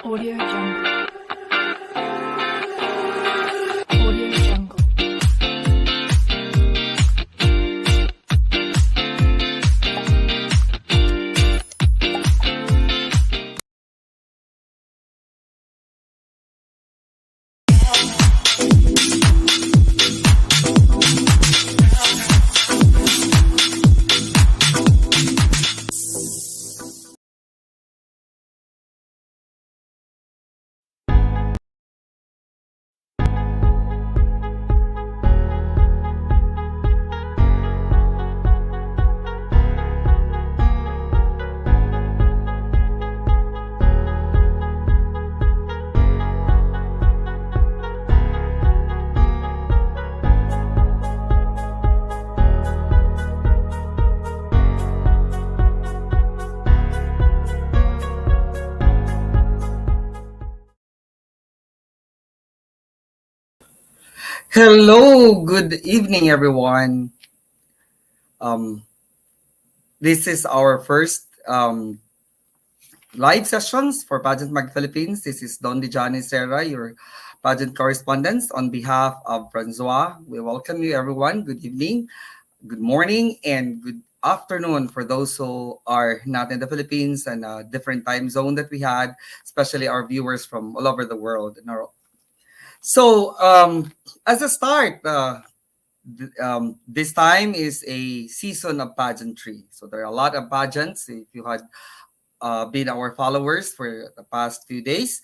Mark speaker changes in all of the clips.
Speaker 1: Audio Jungle. Audio Jungle.
Speaker 2: Hello, good evening, everyone. Um, this is our first live sessions for Pageant Mag Philippines. This is Don Dijani Serra, your pageant correspondent. On behalf of Francois, we welcome you, everyone. Good evening, good morning, and good afternoon for those who are not in the Philippines and a different time zone that we had, especially our viewers from all over the world. So, as a start, this time is a season of pageantry. So there are a lot of pageants. If you had been our followers for the past few days,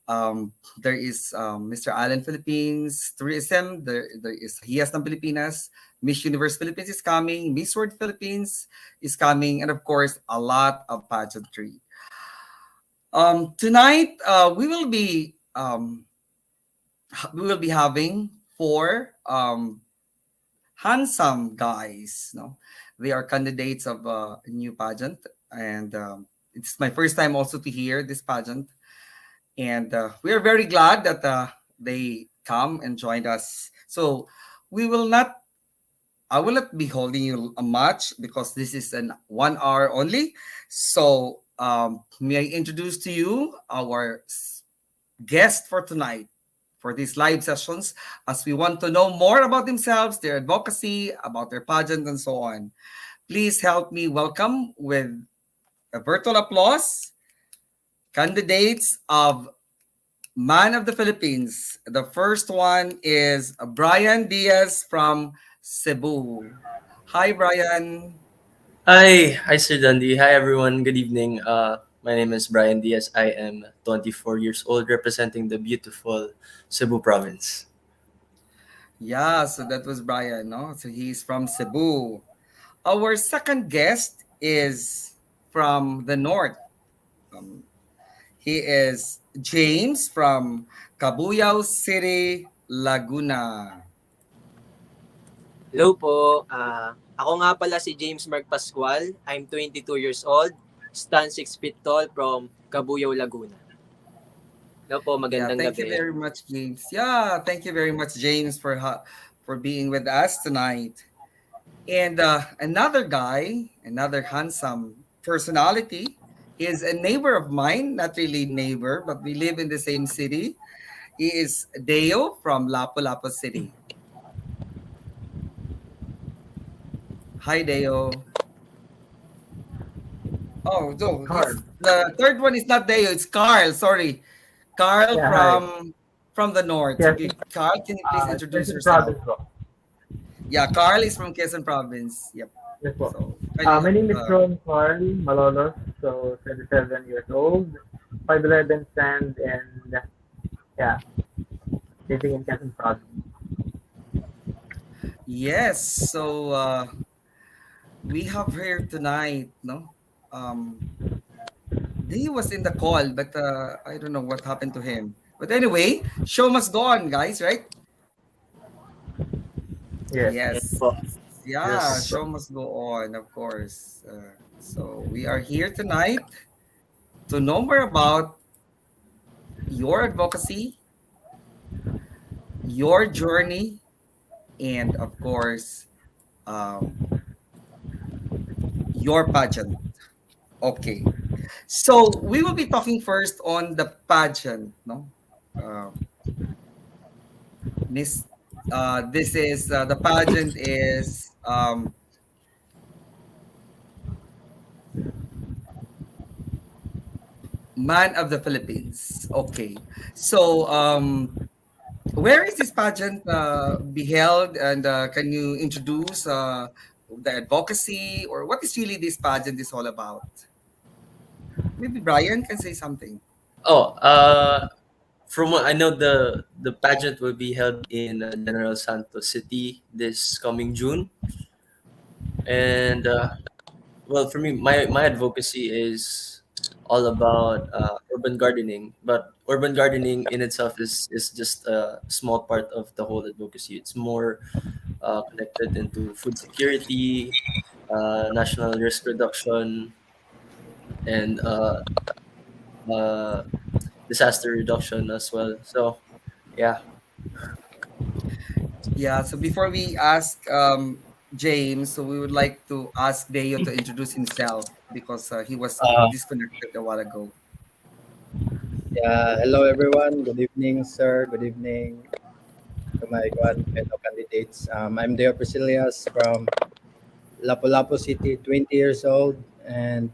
Speaker 2: there is Mr. Allen Philippines Tourism. There is Hias ng Pilipinas. Miss Universe Philippines is coming. Miss World Philippines is coming, and of course, a lot of pageantry. Tonight, we will be having four handsome guys. No, they are candidates of a new pageant, and it's my first time also to hear this pageant. And we are very glad that they come and joined us. So we will not. I will not be holding you a much because this is an 1 hour only. So may I introduce to you our guest for tonight for these live sessions as we want to know more about themselves, their advocacy, about their pageant, and so on. Please help me welcome with a virtual applause candidates of Man of the Philippines. The first one is Bryan Diaz from Cebu. Hi, Bryan.
Speaker 3: Hi, Sir Dundee. Hi, everyone. Good evening. My name is Bryan Diaz. I am 24 years old, representing the beautiful Cebu province.
Speaker 2: Yeah, so that was Bryan, no? So he's from Cebu. Our second guest is from the north. Um, he is James from CABUYAO City, Laguna.
Speaker 4: Hello po. Ako nga pala si James Mark Pascual. I'm 22 years old. Stand 6 feet tall from CABUYAO, Laguna. Hello po, magandang
Speaker 2: Thank you
Speaker 4: gabi.
Speaker 2: very much, James. Thank you very much, James, for being with us tonight. And another guy, another handsome personality, is a neighbor of mine. Not really neighbor, but we live in the same city. He is Deo from Lapu-Lapu City. Hi, Deo. Oh, no, the third one is not Deo. It's Carl. Sorry, Carl
Speaker 5: Yeah,
Speaker 2: from the north.
Speaker 5: Yes,
Speaker 2: Okay, Carl, can you please introduce
Speaker 5: Quezon
Speaker 2: yourself?
Speaker 5: province po.
Speaker 2: Yeah, Carl is from Quezon Province. Yep.
Speaker 5: Yes po.
Speaker 2: So,
Speaker 5: My name is Ron Carl MALOLOS, so 27 years old, 5'11" stand, and yeah, living in Quezon province.
Speaker 2: yes. So we have here tonight. No, he was in the call, but I don't know what happened to him. But anyway, show must go on, guys. Right?
Speaker 5: Yes.
Speaker 4: Yes
Speaker 2: Yes.
Speaker 4: po.
Speaker 2: Yeah,
Speaker 3: Yes.
Speaker 2: show must go on, of course. So we are here tonight to know more about your advocacy, your journey, and of course, um, your pageant. Okay. So we will be talking first on the pageant, no? Uh, Miss, this is the pageant is Man of the Philippines. Okay, so where is this pageant be held, and can you introduce the advocacy, or what is really this pageant is all about? Maybe Brian can say something.
Speaker 3: Oh, from what I know, the pageant will be held in General Santos City this coming June, and well, for me, my advocacy is all about urban gardening. But urban gardening in itself is just a small part of the whole advocacy. It's more connected into food security, national risk reduction, and uh, disaster reduction as well. So yeah,
Speaker 2: Yeah, so before we ask James, so we would like to ask Deo to introduce himself because he was
Speaker 6: Uh,
Speaker 2: disconnected a while ago.
Speaker 6: yeah, hello everyone. Good evening, sir. Good evening to my fellow candidates. I'm Deo PRECILLAS from Lapu-Lapu City, 20 years old, and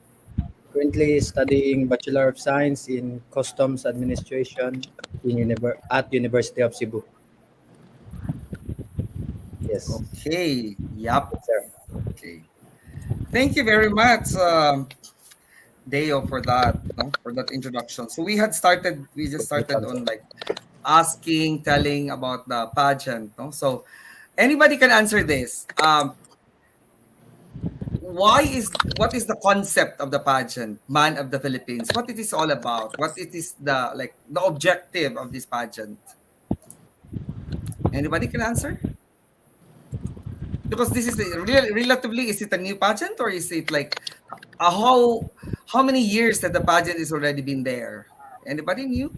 Speaker 6: currently studying Bachelor of Science in Customs Administration at University of Cebu. Yes,
Speaker 2: Okay, yep.
Speaker 6: yes, sir.
Speaker 2: Okay. Thank you very much, Deo, for that, no, for that introduction. So we just started
Speaker 6: Welcome, sir.
Speaker 2: on like asking, telling about the pageant, no? So anybody can answer this. What is the concept of the pageant, Man of the Philippines? What it is all about? What it is the objective of this pageant? Anybody can answer? Because this is relatively, is it a new pageant, or is it like how many years that the pageant is already been there? Anybody new?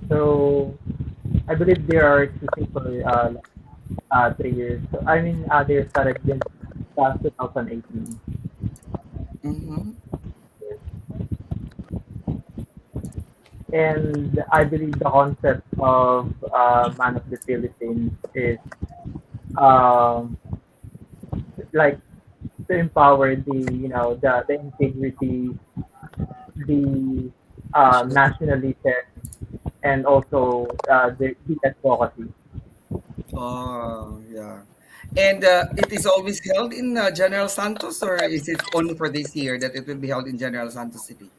Speaker 5: So I believe they are existing for 3 years. So I mean, they started in 2018.
Speaker 2: Mm-hmm.
Speaker 5: And I believe the concept of Man of the Philippines is um, like to empower the integrity, the nationalism, and also the advocacy.
Speaker 2: Oh, yeah. And it is always held in General Santos, or is it only for this year that it will be held in General Santos City?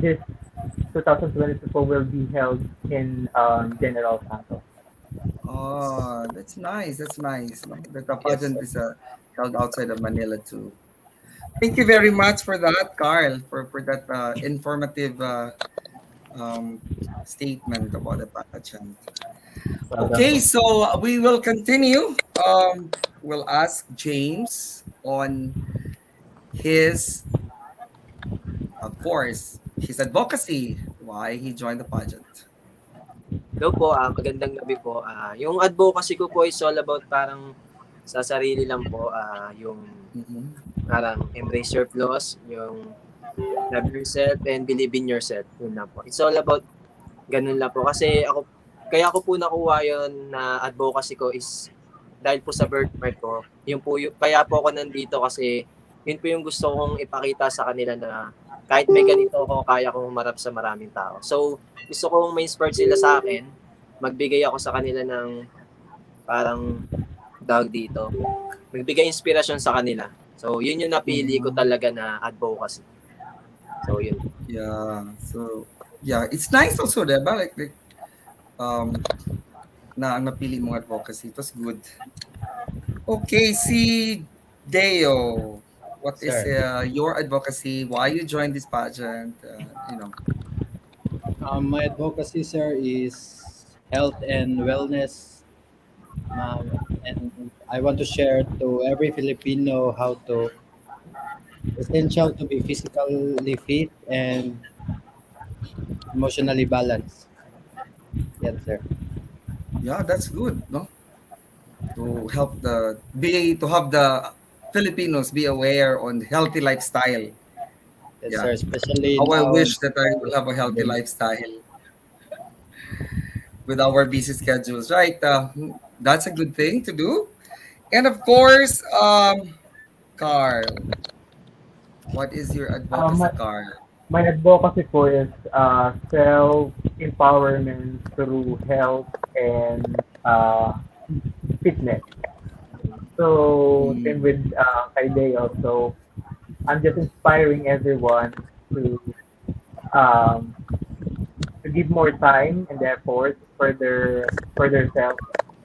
Speaker 5: This 2024 will be held in General Santos.
Speaker 2: Oh, that's nice. That's nice. No? That the
Speaker 6: Yes,
Speaker 2: pageant
Speaker 6: sir.
Speaker 2: is held outside of Manila too. Thank you very much for that, Carl, for that informative um, statement about the pageant.
Speaker 5: Welcome
Speaker 2: Okay,
Speaker 5: po.
Speaker 2: so we will continue. We'll ask James on his, of course, his advocacy, why he joined the pageant.
Speaker 4: Hello po, magandang gabi po. Yung advocacy ko po is all about parang sa sarili lang po, yung
Speaker 2: Mhm.
Speaker 4: parang embrace your flaws, yung love yourself and believe in yourself. Yun lang po. It's all about ganun lang po. Kasi kaya ko po nakuha yun na advocacy ko is dahil po sa birthmark ko. Kaya po ako nandito kasi yun po yung gusto kong ipakita sa kanila na kahit may ganito ako, kaya kong humarap sa maraming tao. So, gusto kong ma-inspire sila sa akin, magbigay ako sa kanila ng parang tawag dito, magbigay inspirasyon sa kanila. So, yun yung napili ko talaga na advocacy. So, yun.
Speaker 2: Yeah. So, yeah, it's nice also, diba? Like na ang napili mong advocacy. It was good. Okay, si Deo, what is
Speaker 6: Sir.
Speaker 2: your advocacy? Why you joined this pageant?
Speaker 6: My advocacy, sir, is health and wellness. And I want to share to every Filipino how to essential to be physically fit and emotionally balanced. Yes, sir.
Speaker 2: Yeah, that's good, no? To help to have the Filipinos be aware on healthy lifestyle.
Speaker 6: Yes,
Speaker 2: Yeah.
Speaker 6: sir. Especially
Speaker 2: How I
Speaker 6: now.
Speaker 2: wish that I will have a healthy lifestyle with our busy schedules, right? That's a good thing to do. And of course, Carl, what is your advocacy,
Speaker 5: My,
Speaker 2: Carl?
Speaker 5: my advocacy po is self-empowerment through health and fitness. So, same
Speaker 2: Mm,
Speaker 5: with kay Deo. So, I'm just inspiring everyone to um, to give more time and effort for their self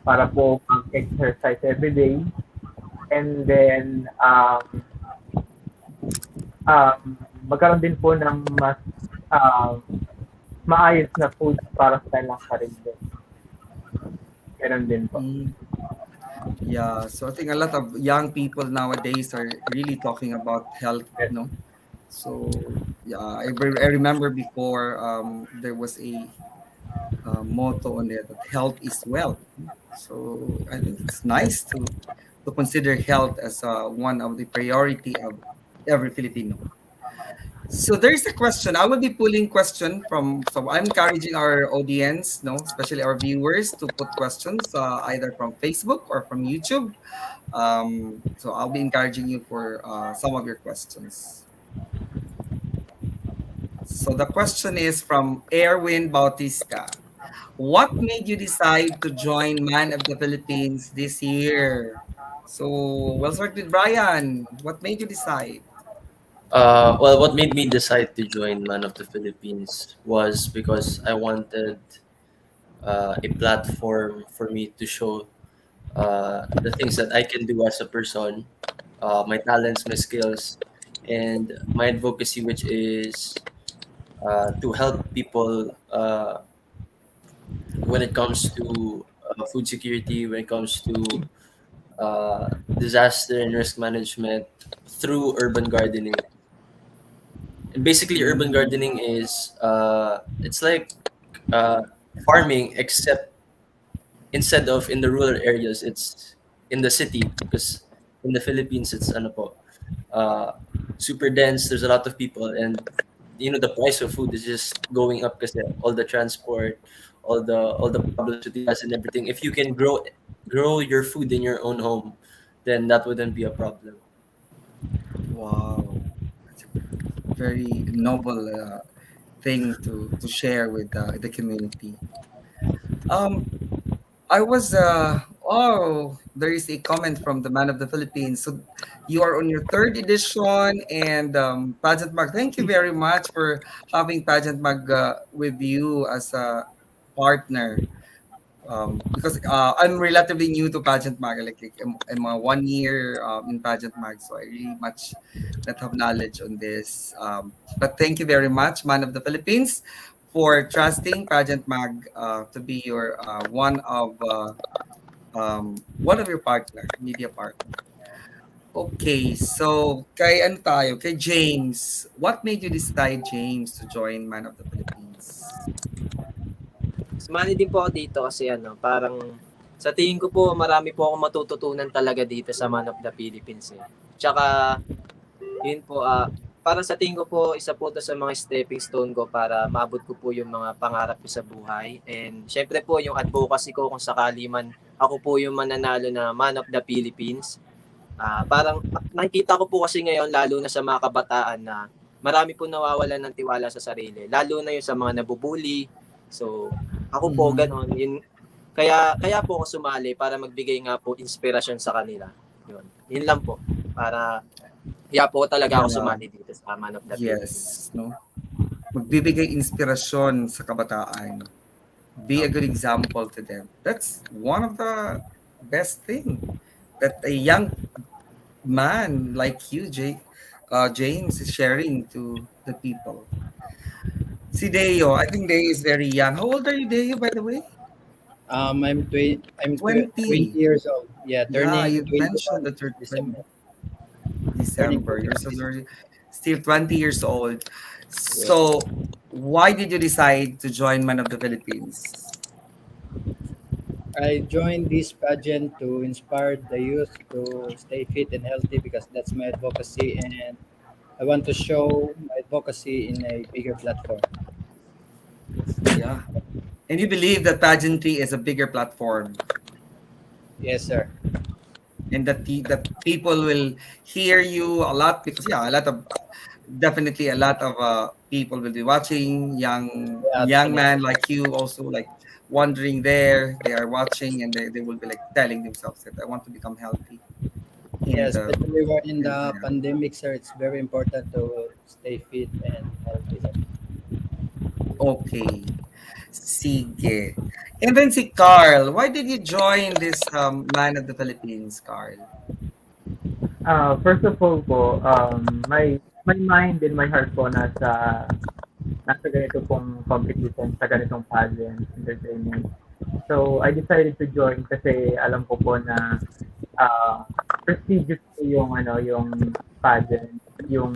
Speaker 5: para po mag-exercise every day and then magkaroon din po ng mas um, maayos na food para sa kanilang sarili. Ganun din po.
Speaker 2: mm. Yeah, so I think a lot of young people nowadays are really talking about health,
Speaker 5: Yes.
Speaker 2: no? So yeah, I remember before there was a motto on there that health is wealth. So I think it's nice to consider health as one of the priority of every Filipino. So there's a question. I will be pulling question from. So I'm encouraging our audience, no, especially our viewers, to put questions either from Facebook or from YouTube. So I'll be encouraging you for some of your questions. So the question is from Erwin Bautista. What made you decide to join Man of the Philippines this year? So we'll start with Brian. What made you decide?
Speaker 3: Well, what made me decide to join Man of the Philippines was because I wanted a platform for me to show the things that I can do as a person, my talents, my skills, and my advocacy, which is to help people when it comes to food security, when it comes to disaster and risk management through urban gardening. And basically, urban
Speaker 2: Mm,
Speaker 3: gardening is it's like uh, farming, except instead of in the rural areas, it's in the city because in the Philippines, it's ano po, uh, super dense. There's a lot of people, and the price of food is just going up because all the transport, all the problems with gas and everything. If you can grow your food in your own home, then that wouldn't be a problem.
Speaker 2: wow, that's a very noble thing to share with the community. Um, I was there is a comment from the Man of the Philippines. So you are on your third edition and Pageant Mag. Thank you very much for having Pageant Mag with you as a partner. Because I'm relatively new to Pageant Mag. Like I'm 1 year in Pageant Mag, so I really much not have knowledge on this. But thank you very much, Man of the Philippines, for trusting Pageant Mag to be your one of your partner, media partner. Okay, so kay ano tayo? Kay James. What made you decide, James, to join Man of the Philippines?
Speaker 4: Sumali din po ako dito kasi parang sa tingin ko po marami po akong matututunan talaga dito sa Man of the Philippines eh. Tsaka yun po para sa tingin ko po isa po to sa mga stepping stone ko para maabot ko po yung mga pangarap ko sa buhay. And syempre po yung advocacy ko kung sakali man ako po yung mananalo na Man of the Philippines. Parang nakikita ko po kasi ngayon lalo na sa mga kabataan na marami po nawawalan ng tiwala sa sarili. Lalo na yung sa mga nabubuli. So, ako po ganon. Kaya po ako sumali para magbigay nga po inspirasyon sa kanila. Yun lang po. Kaya po talaga ako sumali dito sa Man of the Philippines.
Speaker 2: Yes, no? Magbibigay inspirasyon sa kabataan. Be a good example to them. That's one of the best thing that a young man like you, James, is sharing to the people. Si Deo, I think Deo is very young. How old are you, Deo, by the way?
Speaker 6: I'm 20
Speaker 2: 20.
Speaker 6: years old. Yeah,
Speaker 2: Yeah,
Speaker 6: turning
Speaker 2: you mentioned
Speaker 6: 21
Speaker 2: that you're 20
Speaker 6: December. Turning
Speaker 2: December. You're
Speaker 6: 21 December.
Speaker 2: still 20 years old. So, why did you decide to join Man of the Philippines?
Speaker 6: I joined this pageant to inspire the youth to stay fit and healthy because that's my advocacy, and I want to show my advocacy in a bigger platform.
Speaker 2: Yeah. And you believe that pageantry is a bigger platform
Speaker 6: Yes, sir.
Speaker 2: and that that people will hear you a lot because yeah, a lot of definitely a lot of people will be watching
Speaker 6: Yeah,
Speaker 2: young
Speaker 6: definitely.
Speaker 2: man like you also like wandering there. They are watching and they will be like telling themselves that I want to become healthy
Speaker 6: Yeah,
Speaker 2: and
Speaker 6: especially we're in the
Speaker 2: yeah.
Speaker 6: pandemic, sir. It's very important to stay fit and healthy, sir.
Speaker 2: Okay. Sige. And then si Carl, why did you join this Man of the Philippines, Carl?
Speaker 5: First of all po, my mind and my heart po nasa ganito pong competition, sa ganitong pageant, entertainment. So, I decided to join kasi alam ko po na prestigious po yung yung pageant, yung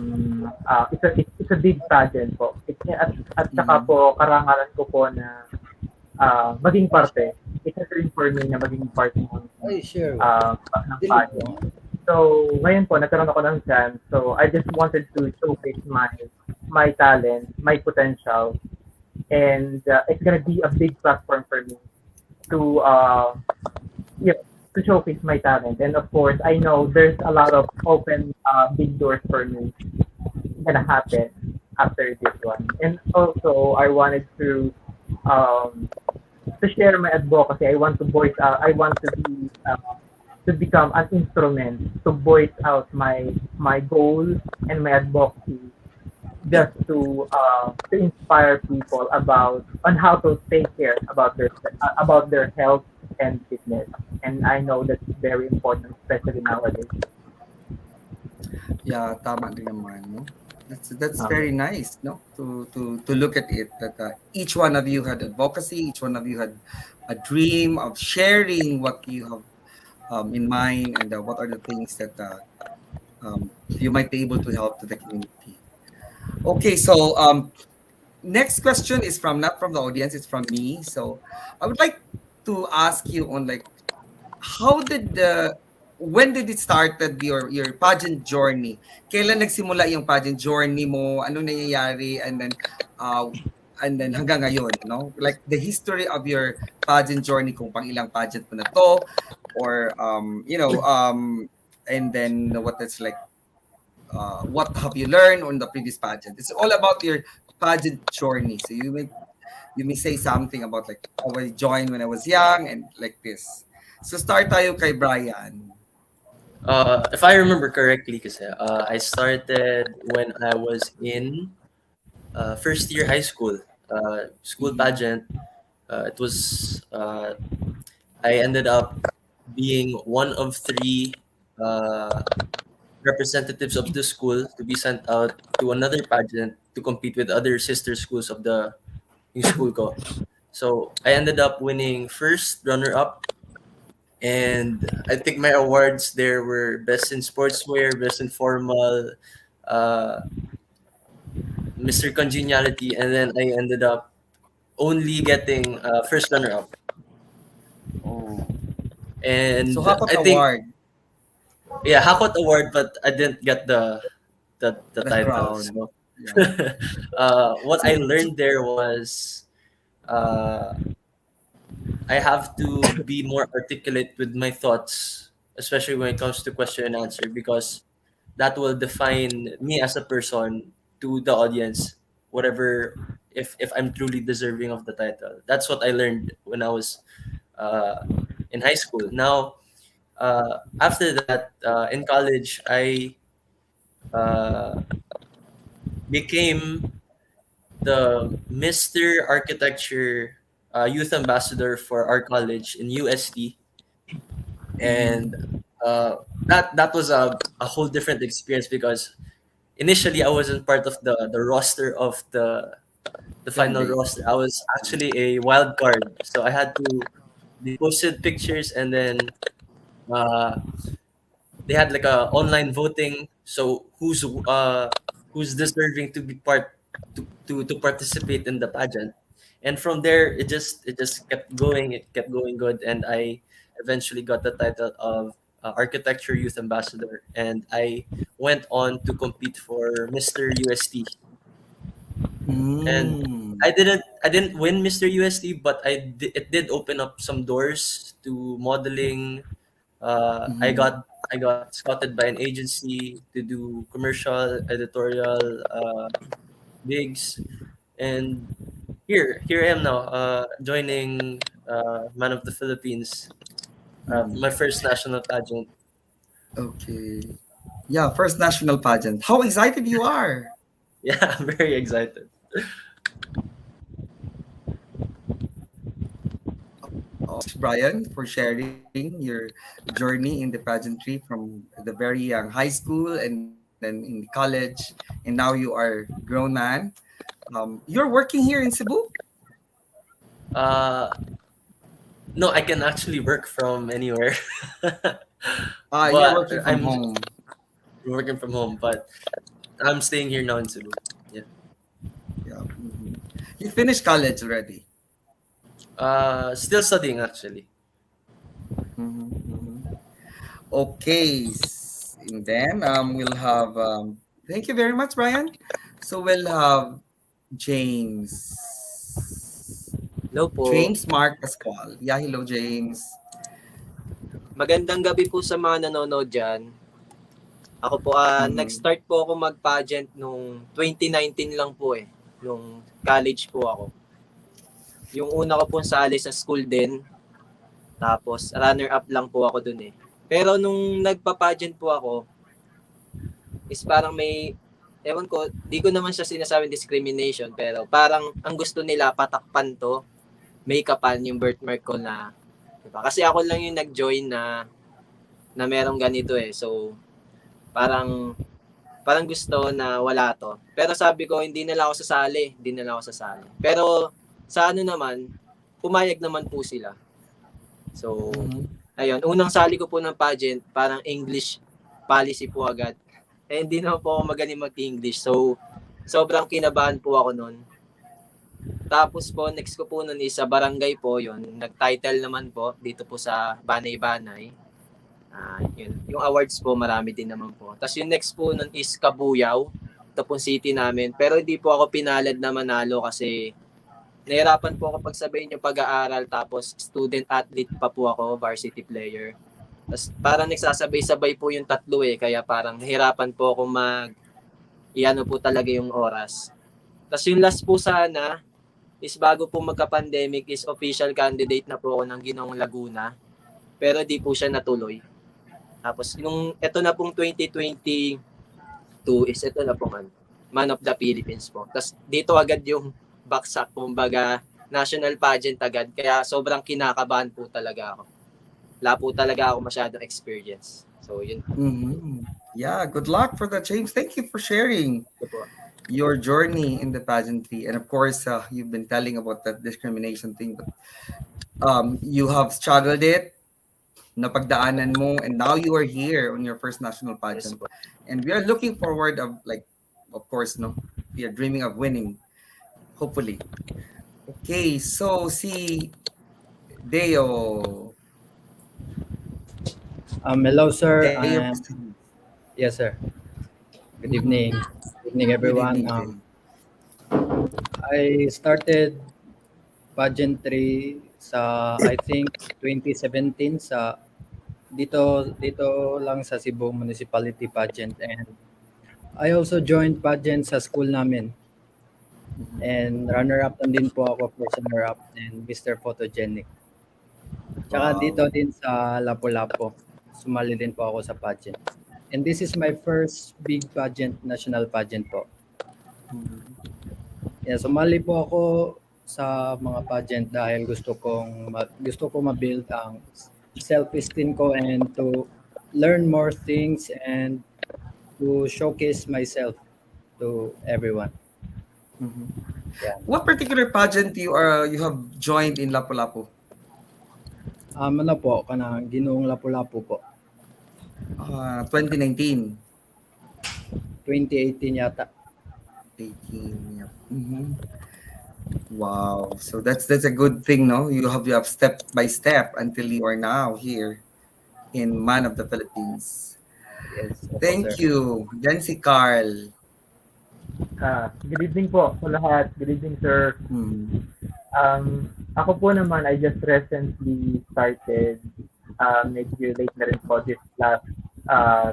Speaker 5: it's a big pageant po. At saka
Speaker 2: Mm.
Speaker 5: po karangalan ko po na maging parte. It's a dream for me na maging part
Speaker 6: Ay, sure.
Speaker 5: ng pageant. So, ngayon po, nagkaroon ako ng chance. So, I just wanted to showcase my talent, my potential, and it's gonna be a big platform for me to yeah, to showcase my talent. And of course, I know there's a lot of open big doors for me gonna happen after this one. And also, I wanted um, to share my advocacy. I want to voice out. I want to become an instrument to voice out my goal and my advocacy just to inspire people about on how to take care about their health and fitness. And I know that's very important, especially nowadays.
Speaker 2: Yeah, tama din naman, no? That's
Speaker 5: Um,
Speaker 2: very nice, no? To look at it that each one of you had advocacy, each one of you had a dream of sharing what you have in mind and what are the things that you might be able to help to the community. Okay, so next question is from not from the audience, it's from me. So I would like to ask you on like how did the when did it started your pageant journey? Kailan nagsimula yung pageant journey mo? Ano nangyayari uh and then hanggang ngayon, no? Like the history of your pageant journey kung pang ilang pageant mo na to or and then what it's like what have you learned on the previous pageant? It's all about your pageant journey. So you may say something about like how I joined when I was young and like this. So start tayo kay Brian.
Speaker 3: If I remember correctly, kasi I started when I was in first year high school, school pageant. It was I ended up being one of three uh, representatives of the school to be sent out to another pageant to compete with other sister schools of the yung school ko. So I ended up winning first runner up, and I think my awards there were best in sportswear, best in formal, uh, Mr. Congeniality, and then I ended up only getting first runner up.
Speaker 2: Oh.
Speaker 3: And
Speaker 2: So Hakot
Speaker 3: I think
Speaker 2: Award,
Speaker 3: yeah, Hakot Award, but I didn't get the
Speaker 2: the
Speaker 3: title.
Speaker 2: crown.
Speaker 3: So
Speaker 2: Yeah.
Speaker 3: what I learned there was uh, I have to be more articulate with my thoughts, especially when it comes to question and answer, because that will define me as a person to the audience, whatever if I'm truly deserving of the title. That's what I learned when I was uh, in high school. Now, after that, in college, I uh, became the Mr. Architecture Youth Ambassador for our college in UST, and
Speaker 2: Mhm.
Speaker 3: that was a whole different experience because initially I wasn't part of the roster of the final
Speaker 2: Candidate.
Speaker 3: roster. I was actually a wild card, so I had to they posted pictures, and then uh, they had like a online voting. So who's deserving to be part to participate in the pageant, And from there, it just kept going. It kept going good, and I eventually got the title of Architecture Youth Ambassador, and I went on to compete for Mr. UST. And
Speaker 2: Mm.
Speaker 3: I didn't win Mr. UST, but it did open up some doors to modeling.
Speaker 2: Mhm.
Speaker 3: I got scouted by an agency to do commercial editorial gigs, and here I am now, joining Man of the Philippines,
Speaker 2: Mhm.
Speaker 3: my first national pageant.
Speaker 2: Okay. Yeah, first national pageant. How excited you are!
Speaker 3: Yeah, I'm very excited.
Speaker 2: Brian, for sharing your journey in the pageantry from the very young high school and then in college, and now you are grown man. You're working here in Cebu?
Speaker 3: Uh, no, I can actually work from anywhere,
Speaker 2: You're
Speaker 3: but
Speaker 2: working from
Speaker 3: I'm
Speaker 2: home.
Speaker 3: working from home. But I'm staying here now in Cebu. Yeah.
Speaker 2: Yeah. Mhm. You finished college already.
Speaker 3: Still studying actually.
Speaker 2: Mhm, mhm. Okay. And then we'll have. Thank you very much, Brian. So we'll have James.
Speaker 4: Hello po.
Speaker 2: James Mark Pascual. Yeah, hello, James.
Speaker 4: Magandang gabi po sa mga nanonood dyan. Ako po,
Speaker 2: Mhm.
Speaker 4: nag-start po ako mag-pageant nung 2019 lang po eh. Nung college po ako. Yung una ko pong sali sa school din. Tapos, runner-up lang po ako dun eh. Pero nung nagpa-pageant po ako, is parang may, ewan ko, di ko naman siya sinasabing discrimination, pero parang ang gusto nila patakpan to, make-upan yung birthmark ko na, diba? Kasi ako lang yung nag-join na merong ganito eh. So, parang parang gusto na wala to. Pero sabi ko, hindi na lang ako sasali. Hindi na lang ako sasali. Pero sa ano naman, pumayag naman po sila. So,
Speaker 2: Mhm.
Speaker 4: ayun. Unang sali ko po ng pageant, parang English policy po agad. Eh, hindi naman po ako magaling mag-English. So, sobrang kinabahan po ako nun. Tapos po, next ko po nun is sa barangay po, yun. Nag-title naman po dito po sa Banay-Banay. Yun. Yung awards po, marami din naman po. Tapos yung next po nun is CABUYAO. Ito pong city namin. Pero hindi po ako pinalad na manalo kasi nahirapan po ako pagsabayin yung pag-aaral. Tapos student athlete pa po ako, varsity player. Tapos parang nagsasabay-sabay po yung tatlo eh. Kaya parang nahirapan po ako iano po talaga yung oras. Tapos yung last po sana is bago po magka-pandemic is official candidate na po ako ng Ginoong Laguna. Pero di po siya natuloy. Tapos yung ito na pong 2022 is ito na po Man of the Philippines po. Tapos dito agad yung baksak, kumbaga national pageant agad. Kaya sobrang kinakabahan po talaga ako. Wala po talaga ako masyadong experience. So yun
Speaker 2: Mhm. Yeah, good luck for that, James. Thank you for sharing
Speaker 4: po.
Speaker 2: your journey in the pageantry. And of course, you've been telling about that discrimination thing, but you have struggled it, napagdaanan mo, and now you are here on your first national
Speaker 4: Yes
Speaker 2: pageant.
Speaker 4: po.
Speaker 2: And we are looking forward of like, of course, no, we are dreaming of winning, hopefully. Okay, so si Deo.
Speaker 6: Hello, sir.
Speaker 2: Deo,
Speaker 6: Yes, sir. Good
Speaker 2: mhm.
Speaker 6: evening. Good evening,
Speaker 2: Good
Speaker 6: everyone.
Speaker 2: evening, Deo.
Speaker 6: I started pageantry sa, I think, 2017 sa dito lang sa Cebu Municipality Pageant, and I also joined pageant sa school namin,
Speaker 2: Mhm.
Speaker 6: and runner-up din po ako, first runner-up, and Mr. Photogenic. Tsaka dito
Speaker 2: Wow.
Speaker 6: din sa Lapu-Lapu, sumali din po ako sa pageant. And this is my first big pageant, national pageant po.
Speaker 2: Mhm.
Speaker 6: Yeah, sumali po ako sa mga pageant dahil gusto ko ma-build ang self-esteem ko, and to learn more things, and to showcase myself to everyone.
Speaker 2: Mhm.
Speaker 6: Yeah.
Speaker 2: What particular pageant you have joined in Lapu-Lapu?
Speaker 6: Ano po, kanang Ginoong Lapu-Lapu po.
Speaker 2: 2019.
Speaker 6: 2018 yata.
Speaker 2: 18, yep. Mhm. Wow. So that's a good thing, no? You have step by step until you are now here in Man of the Philippines.
Speaker 6: Yes, opo, sir.
Speaker 2: Thank you. Then si Carl.
Speaker 5: Good evening po sa lahat. Good evening, sir.
Speaker 2: Hmm.
Speaker 5: Ako po naman, I just recently started, medyo late na rin po this last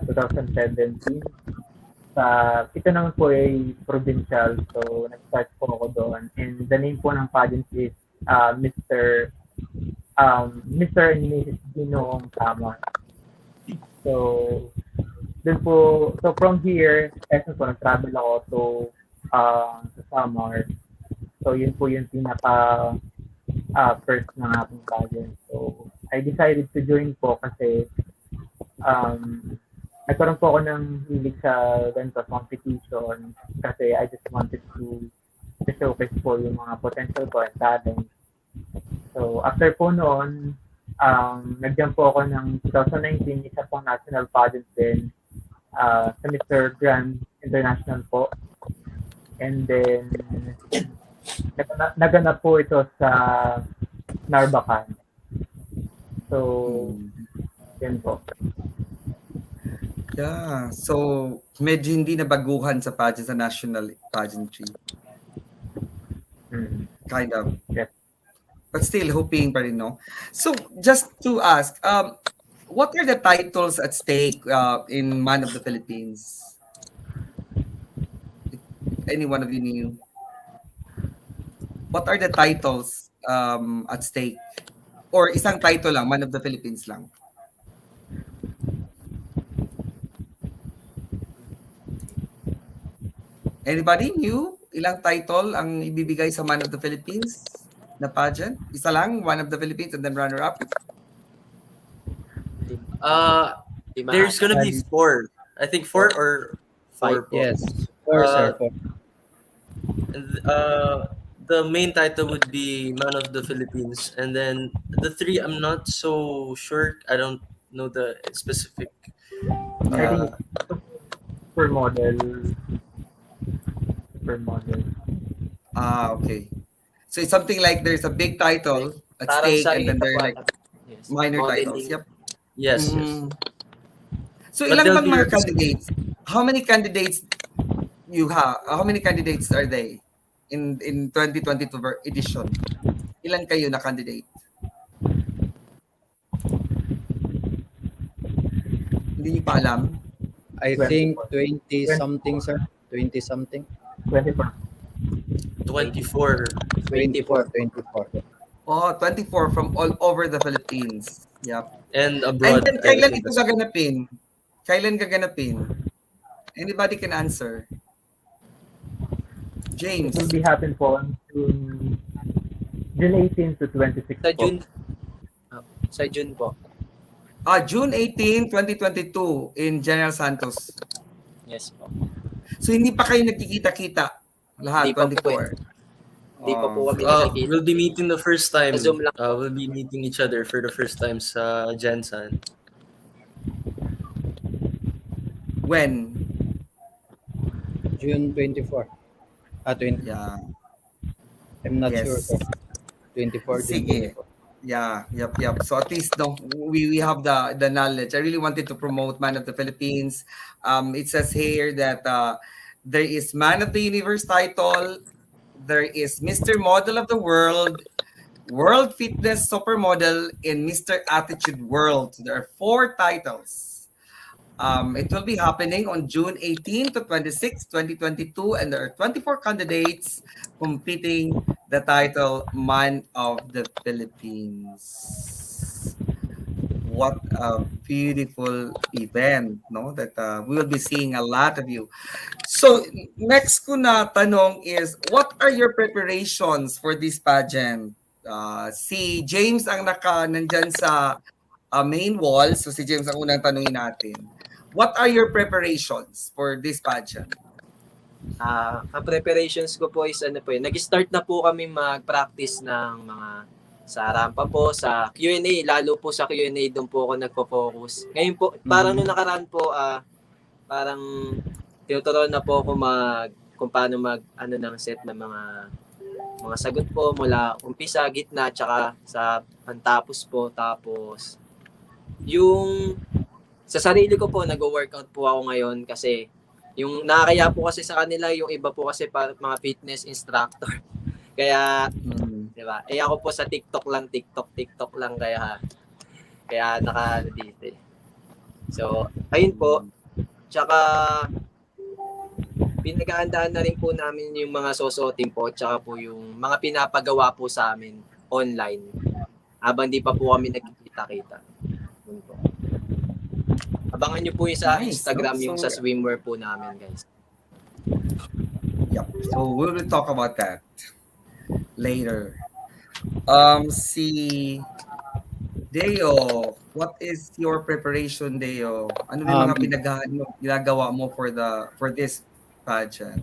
Speaker 5: 2017. Ito naman po ay provincial, so nag-start po ako doon. And the name po ng pageant is Mr. and Mrs. Ginoong Tama. So, so from here, essence po, nag-travel ako to sa Samar. So, yun po yung pinaka first ng aking pageant. So, I decided to join po kasi nagkaroon po ako ng hilig sa ganito competition kasi I just wanted to showcase po yung mga potential ko and talent. So, after po noon, nag-jump po ako ng 2019, isa pong national pageant din sa Mr. Grand International po. And then, naganap po ito sa Narbacan. So, yun po.
Speaker 2: Yeah. So, medyo hindi nabaguhan sa pageant, sa national pageantry. Kind of.
Speaker 5: Yes.
Speaker 2: But still hoping pa rin, no? So, just to ask, what are the titles at stake in Man of the Philippines? If any one of you knew. What are the titles at stake? Or isang title lang, Man of the Philippines lang? Anybody knew? Ilang title ang ibibigay sa Man of the Philippines na pageant? Isa lang, One of the Philippines and then runner-up?
Speaker 3: There's gonna be 4. I think 4 or 5 po.
Speaker 6: Yes, 4, sir. 4.
Speaker 3: The main title would be Man of the Philippines, and then the 3 I'm not so sure. I don't know the specific.
Speaker 5: I think supermodel.
Speaker 2: Okay. So it's something like there's a big title at
Speaker 4: Parang
Speaker 2: stake
Speaker 4: sa
Speaker 2: and then there are like
Speaker 4: yes.
Speaker 2: minor
Speaker 4: Modeling.
Speaker 2: titles. Yep.
Speaker 3: Yes.
Speaker 2: So
Speaker 3: But
Speaker 2: ilan
Speaker 3: they'll
Speaker 2: bang
Speaker 3: be
Speaker 2: mga
Speaker 3: represented.
Speaker 2: candidates? How many candidates you have? How many candidates are they in 2022 edition? Ilan kayo na candidate? Hindi niyo pa alam?
Speaker 6: I think 20 something, sir. 20 something.
Speaker 5: 24.
Speaker 3: 24.
Speaker 6: 24.
Speaker 2: Oh, 24 from all over the Philippines. Yep.
Speaker 3: And
Speaker 2: And
Speaker 3: abroad.
Speaker 2: then
Speaker 3: I
Speaker 2: kailan
Speaker 3: think
Speaker 2: ito
Speaker 3: as well.
Speaker 2: gaganapin? Kailan gaganapin? Anybody can answer. James.
Speaker 5: It will be happen po on June 18 to 26
Speaker 4: Sa
Speaker 5: po.
Speaker 4: June. Sa June po.
Speaker 2: June 18, 2022 in General Santos.
Speaker 4: Yes po.
Speaker 2: So hindi pa kayo nagkikita-kita lahat,
Speaker 4: Hindi pa po
Speaker 2: 24.
Speaker 4: Hindi pa po kami
Speaker 3: Uh,
Speaker 4: nakikita.
Speaker 3: we'll be meeting the first time.
Speaker 4: Sa Zoom lang.
Speaker 3: We'll be meeting each other for the first time sa Jensen.
Speaker 2: When?
Speaker 6: June 24. 20.
Speaker 2: Yeah.
Speaker 6: I'm not
Speaker 2: Yes.
Speaker 6: sure, sir. 24. June
Speaker 2: Sige.
Speaker 6: 24.
Speaker 2: Yeah, yep. So at least no, we have the knowledge. I really wanted to promote Man of the Philippines. It says here that there is Man of the Universe title, there is Mr. Model of the World, World Fitness Supermodel, and Mr. Attitude World. So there are 4 titles. It will be happening on June 18 to 26, 2022, and there are 24 candidates competing the title Man of the Philippines. What a beautiful event, no? That we will be seeing a lot of you. So, next ko na tanong is, what are your preparations for this pageant? Si James ang nandyan sa main wall. So, si James ang unang tanungin natin. What are your preparations for this pageant?
Speaker 4: Ang preparations ko po is nag-start na po kami mag-practice ng mga sa rampa po, sa Q&A, lalo po sa Q&A doon po ako nagpo-focus. Ngayon po, parang nung nakaraan po, parang tinuturuan na po ako kung paano ng set ng mga mga sagot po mula umpisa, gitna, tsaka sa pantapos po. Tapos, yung sa sarili ko po, nag-workout po ako ngayon kasi yung nakakaya po kasi sa kanila, yung iba po kasi mga fitness instructor. Kaya,
Speaker 2: Mm.
Speaker 4: di ba? Ako po sa TikTok lang, kaya dito eh. So, ayun po. Tsaka, pinaghahandaan na rin po namin yung mga susuotin po, tsaka po yung mga pinapagawa po sa amin online. Habang di pa po kami nagkikita-kita. Yun po. Abangan nyo po yung sa
Speaker 2: Nice,
Speaker 4: Instagram,
Speaker 2: no?
Speaker 4: yung
Speaker 2: So-
Speaker 4: sa swimwear po namin, guys.
Speaker 2: Yep. So we will talk about that later. Si Deo, what is your preparation, Deo? Ano yung mga ginagawa mo for this pageant?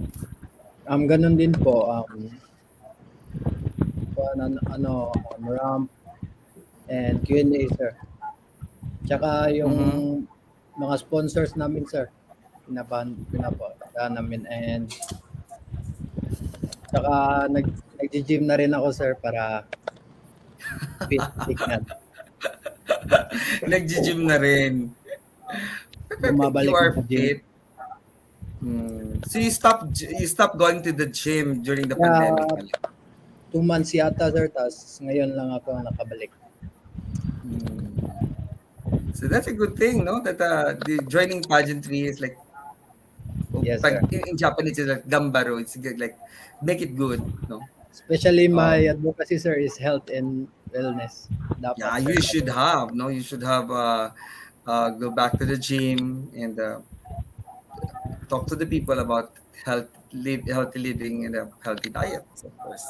Speaker 6: Ganun din po. Ramp and Q&A, sir. Tsaka yung mga sponsors namin, sir. Pinapunta namin, and tsaka nag-gym na rin ako, sir, para fit tignan.
Speaker 2: Nag-gym na rin.
Speaker 6: Bumabalik
Speaker 2: You are
Speaker 6: na gym.
Speaker 2: fit. So you stop going to the gym during the
Speaker 6: Yeah.
Speaker 2: pandemic.
Speaker 6: 2 months yata, sir, tas ngayon lang ako nakabalik.
Speaker 2: So that's a good thing, no? That the joining pageantry is like,
Speaker 6: Yes, sir.
Speaker 2: in Japanese it's like gambaro. It's good, like make it good, no?
Speaker 6: Especially my advocacy, sir, is health and wellness. Dapat,
Speaker 2: Yeah,
Speaker 6: sir,
Speaker 2: you should have, no? You should have go back to the gym and talk to the people about healthy living and a healthy diet, of course.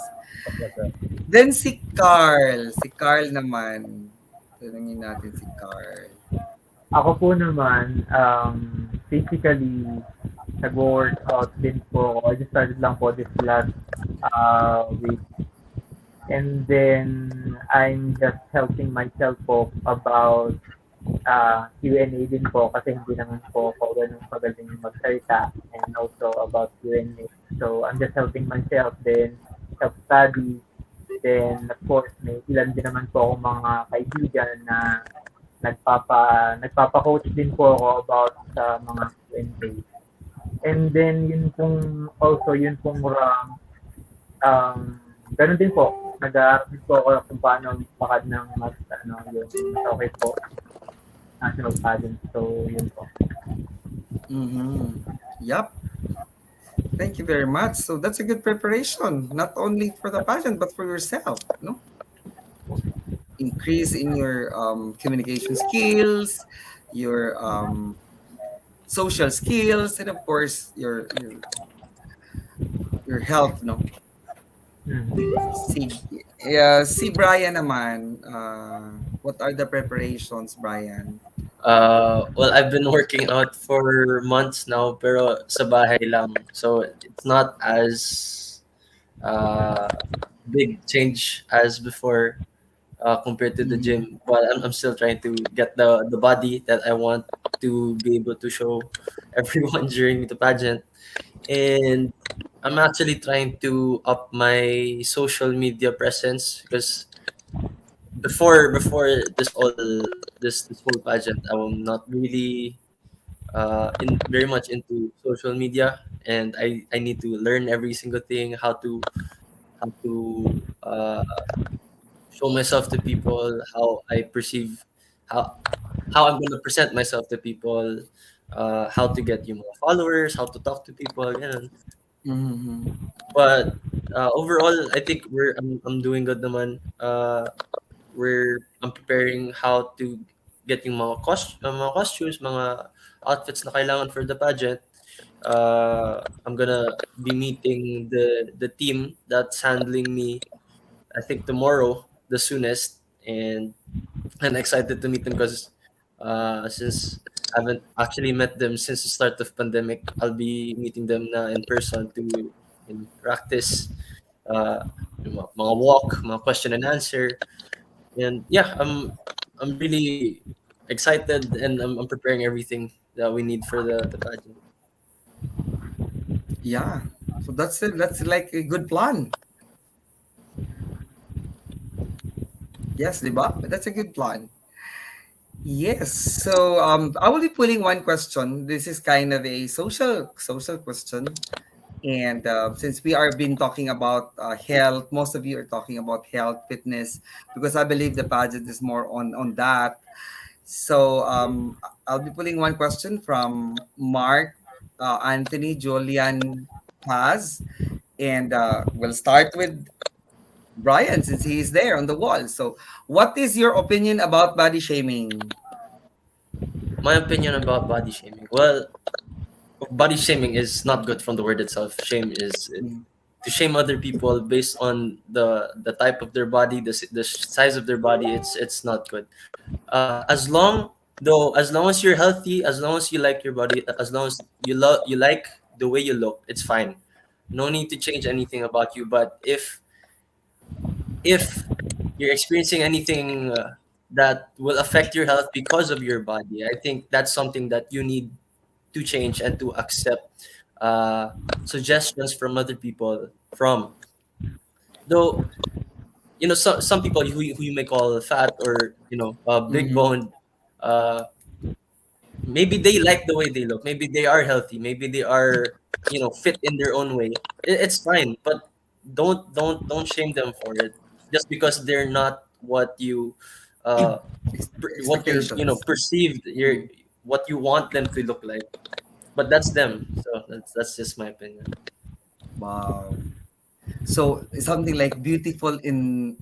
Speaker 6: Yes, sir.
Speaker 2: Then si Carl naman. Tanungin natin si Carl.
Speaker 5: Ako po naman, physically, nag-workout din po ako. I just started lang po this last week. And then, I'm just helping myself po about Q&A din po kasi hindi naman po ako ganun pagaling magsalita, and also about Q&A. So, I'm just helping myself, then self-study. Then, of course, may ilan din naman po akong mga kaibigan na nagpapa-coach din po ako about sa mga Q&A. And then, yun pong ganun din po. Nag-aaral din po ako kung paano makad ng mas okay po. National pageant. So, yun po.
Speaker 2: Yup. Thank you very much. So that's a good preparation, not only for the pageant, but for yourself, no? Increase in your communication skills, your social skills, and of course, your health, no? Si Bryan naman, what are the preparations, Bryan?
Speaker 3: Well, I've been working out for months now, pero sa bahay lang. So it's not as big change as before compared to the gym. But I'm still trying to get the body that I want to be able to show everyone during the pageant. And I'm actually trying to up my social media presence because before this whole pageant, I'm not really in very much into social media, and I need to learn every single thing, how to show myself to people, how I perceive how I'm gonna present myself to people, how to get yung mga followers, how to talk to people, ganun. But overall, I think I'm doing good naman. I'm preparing how to get yung mga costumes, mga outfits na kailangan for the pageant. I'm gonna be meeting the team that's handling me, I think tomorrow, the soonest, and I'm excited to meet them because since I haven't actually met them since the start of pandemic, I'll be meeting them na in person to practice yung mga walk, mga question and answer. And yeah, I'm really excited, and I'm preparing everything that we need for the pageant.
Speaker 2: Yeah. So that's it. That's like a good plan. Yes, di ba? That's a good plan. Yes. So I will be putting one question. This is kind of a social question. And since we are been talking about health, most of you are talking about health, fitness, because I believe the pageant is more on that. So I'll be pulling one question from Mark, Anthony, Julian, Paz, and we'll start with Brian since he is there on the wall. So, what is your opinion about body shaming?
Speaker 3: My opinion about body shaming. Well, body shaming is not good from the word itself. Shame is
Speaker 2: Mm.
Speaker 3: to shame other people based on the type of their body, the size of their body. It's not good. As long as you're healthy, as long as you like your body, as long as you like the way you look, it's fine. No need to change anything about you. But if you're experiencing anything that will affect your health because of your body, I think that's something that you need to change and to accept suggestions from other people. From though, some people who you may call fat or big
Speaker 2: Mhm.
Speaker 3: boned, uh, maybe they like the way they look. Maybe they are healthy. Maybe they are fit in their own way. It's fine, but don't shame them for it just because they're not what you uh what you're
Speaker 2: Expectations.
Speaker 3: perceived you're
Speaker 2: Mm.
Speaker 3: what you want them to look like. But that's them. So that's just my opinion.
Speaker 2: Wow. So something like beautiful in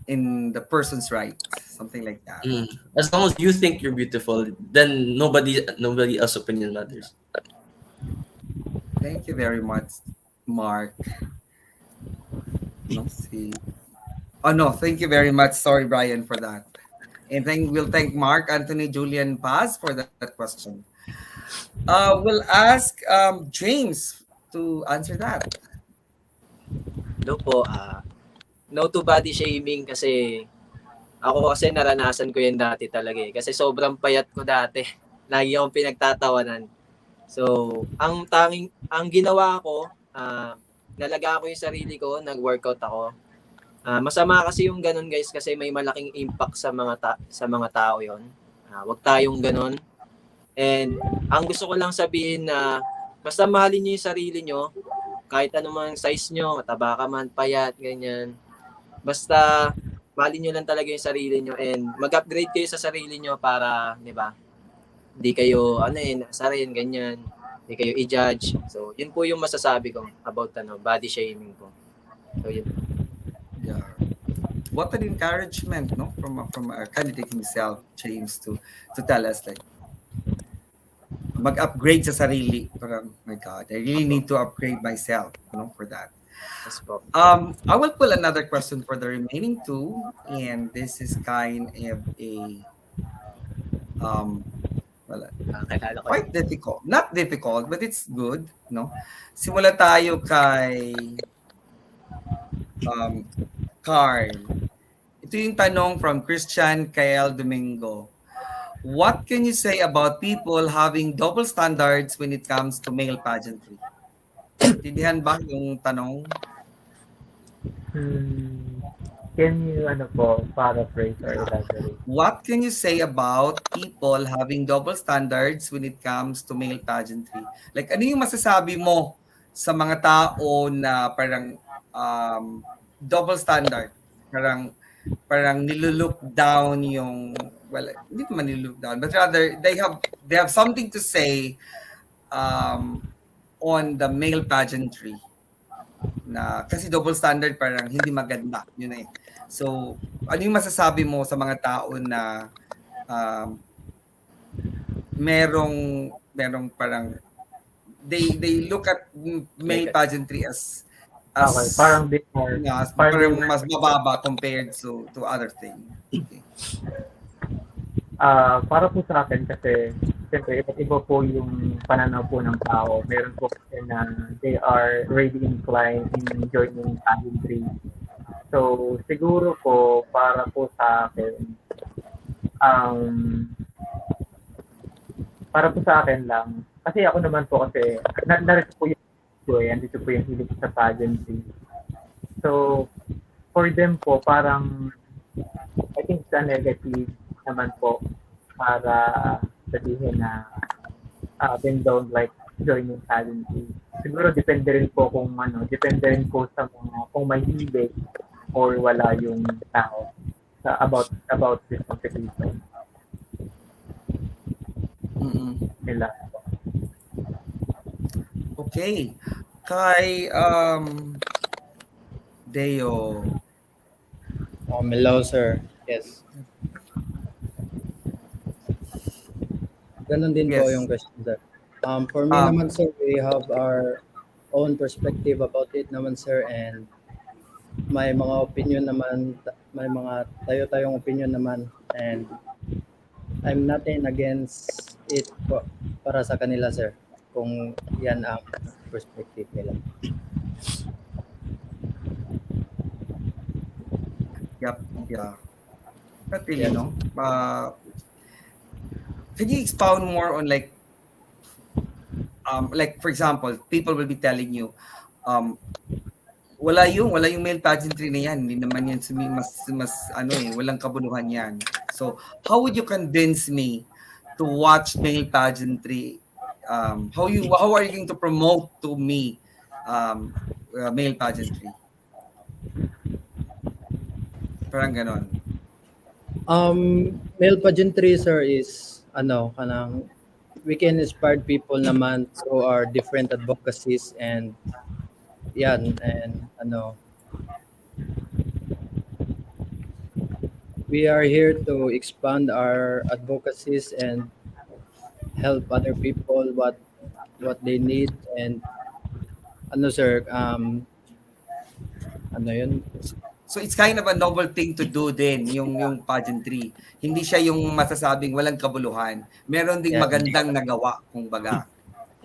Speaker 2: the person's right, something like that.
Speaker 3: Mm. As long as you think you're beautiful, then nobody else opinion matters.
Speaker 2: Thank you very much, Mark. No, see. Oh no, thank you very much. Sorry, Brian, for that. And we'll thank Mark, Anthony, Julian, Paz for that question. We'll ask James to answer that.
Speaker 4: No po, no to body shaming kasi ako kasi naranasan ko yan dati talaga eh. Kasi sobrang payat ko dati. Lagi akong pinagtatawanan. So, ang ginawa ko, nalaga ko yung sarili ko, nag-workout ako. Masama kasi yung ganun guys kasi may malaking impact sa mga tao yon. Wag tayong ganun. And ang gusto ko lang sabihin na basta mahalin niyo yung sarili niyo, kahit anumang size niyo, mataba ka man, payat, ganyan. Basta mahalin niyo lang talaga yung sarili niyo and mag-upgrade kayo sa sarili niyo para, 'di ba? Hindi kayo asarin ganyan. Hindi kayo i-judge. So, yun po yung masasabi ko about body shaming po. So, yun.
Speaker 2: Yeah. What an encouragement, no, from our candidate himself, James, to tell us like mag-upgrade sa sarili. Parang, my God, I really need to upgrade myself, for that.
Speaker 4: Yes po.
Speaker 2: I will pull another question for the remaining two, and this is kind of a well,
Speaker 4: Kakilala ko
Speaker 2: quite difficult. Not difficult, but it's good, no? Simula tayo kay Carl. Ito yung tanong from Christian Kael Domingo. What can you say about people having double standards when it comes to male pageantry? Tindihan ba yung tanong?
Speaker 5: Can you paraphrase or elaborate?
Speaker 2: What can you say about people having double standards when it comes to male pageantry? Like, ano yung masasabi mo sa mga tao na parang double standard? Parang nilulook down yung, well, hindi naman nilulook down, but rather they have something to say on the male pageantry na kasi double standard parang hindi maganda, yun eh. So, ano yung masasabi mo sa mga tao na merong parang they look at male pageantry as
Speaker 5: Okay, parang they are,
Speaker 2: parang mas mababa compared to other thing. Okay.
Speaker 5: Para po sa akin kasi siyempre iba't iba po yung pananaw po ng tao. Meron po kasi na they are really inclined in joining pageantry. So siguro po para po sa akin para po sa akin lang kasi ako naman po kasi narito po yung andito po yung hilig sa pageantry. So for them po parang I think a negative naman po para sabihin na then don't like joining pageantry. Siguro depende rin po kung depende rin po sa mga kung may hilig or wala yung tao sa about this competition
Speaker 2: Mm-mm.
Speaker 5: nila.
Speaker 2: Okay. Kay Deo.
Speaker 6: Hello, sir. Yes. Ganon din po
Speaker 2: Yes.
Speaker 6: yung question, sir. For me naman, sir, we have our own perspective about it naman, sir, and may mga opinion naman, may mga tayo-tayong opinion naman, and I'm nothing against it po, para sa kanila, sir, kung yan ang perspective nila.
Speaker 2: Yep. Yeah. Not really,
Speaker 6: Yes.
Speaker 2: no? Can you expound more on like for example, people will be telling you, wala yung male pageantry na yan. Hindi naman yan mas walang kabuluhan yan. So, how would you convince me to watch male pageantry? How are you going to promote to me male pageantry? Parang ganon.
Speaker 6: Male pageantry, sir, is kanang we can inspire people naman through our different advocacies, and yan, and we are here to expand our advocacies and help other people what they need, and sir, yun.
Speaker 2: So it's kind of a noble thing to do din yung pageantry. Hindi siya yung masasabing walang kabuluhan. Meron ding
Speaker 6: Yeah.
Speaker 2: magandang nagawa kumbaga.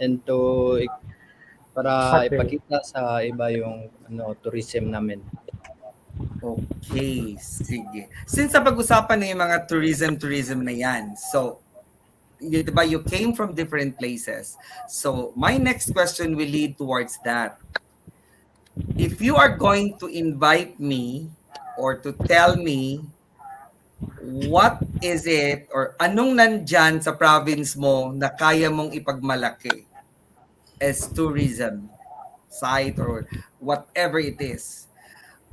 Speaker 6: And para
Speaker 5: Okay.
Speaker 6: ipakita sa iba yung tourism namin.
Speaker 2: Okay, sige. Since napag-usapan na yung mga tourism na yan, so diba, you came from different places. So my next question will lead towards that. If you are going to invite me or to tell me what is it or anong nandyan sa province mo na kaya mong ipagmalaki as tourism site or whatever it is,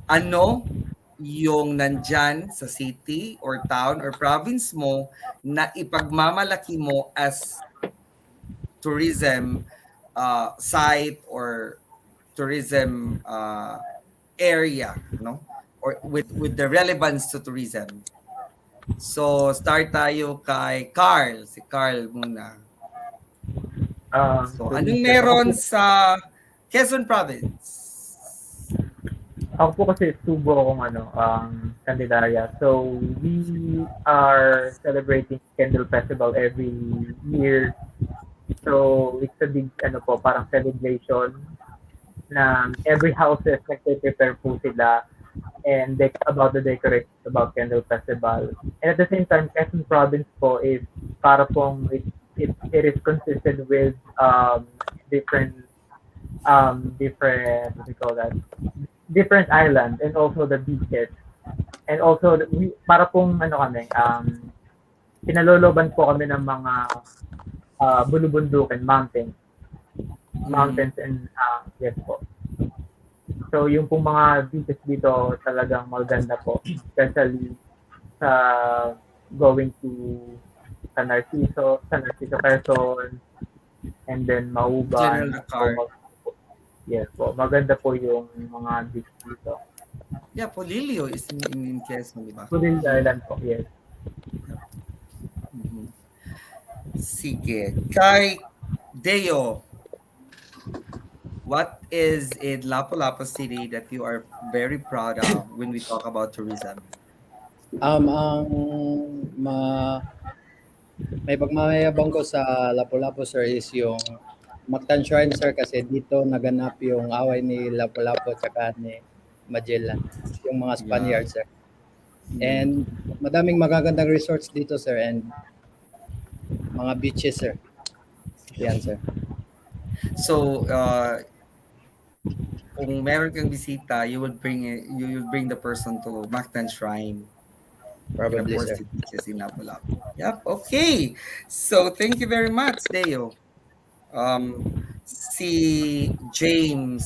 Speaker 2: ano yung nandyan sa city or town or province mo na ipagmamalaki mo as tourism site or tourism area, no? Or with the relevance to tourism. So, start tayo kay Carl. Si Carl muna. So, anong meron sa Quezon Province?
Speaker 5: Ako po kasi Cebu akong Candelaria. So we are celebrating Candle Festival every year. So it's a big parang celebration na every houses nagpe-prepare po sila and about the decorations about Candle Festival. And at the same time, Quezon Province po is para pong it is consisted with different what do you call that? Different islands and also the beaches. And also para pong pinaloloban po kami ng mga bulubundukin, mountains and yes po. So yung pong mga beaches dito talagang maganda po, especially sa going to San Narciso, Quezon, and then Mauban.
Speaker 2: General Car.
Speaker 5: Yes po, maganda po yung mga beach dito.
Speaker 2: Yeah, Polillo is in Quezon, di ba?
Speaker 5: Pudil Island po, yes.
Speaker 2: Mhm. Sige. Kay Deo, what is in Lapu-Lapu City that you are very proud of when we talk about tourism?
Speaker 6: May pagmamayabang ko sa Lapu-Lapu, sir, is yung Mactan Shrine, sir, kasi dito naganap yung away ni Lapu-Lapu at ni Magellan, yung mga Spaniards, sir. And madaming magagandang resorts dito, sir, and mga beaches, sir. Yan, sir.
Speaker 2: So, kung meron kang bisita, you will bring the person to Mactan Shrine. And of
Speaker 6: Probably,
Speaker 2: course,
Speaker 6: sir.
Speaker 2: he teaches in Lapu-Lapu. Yep. Okay. So thank you very much, Deo. Um, si James,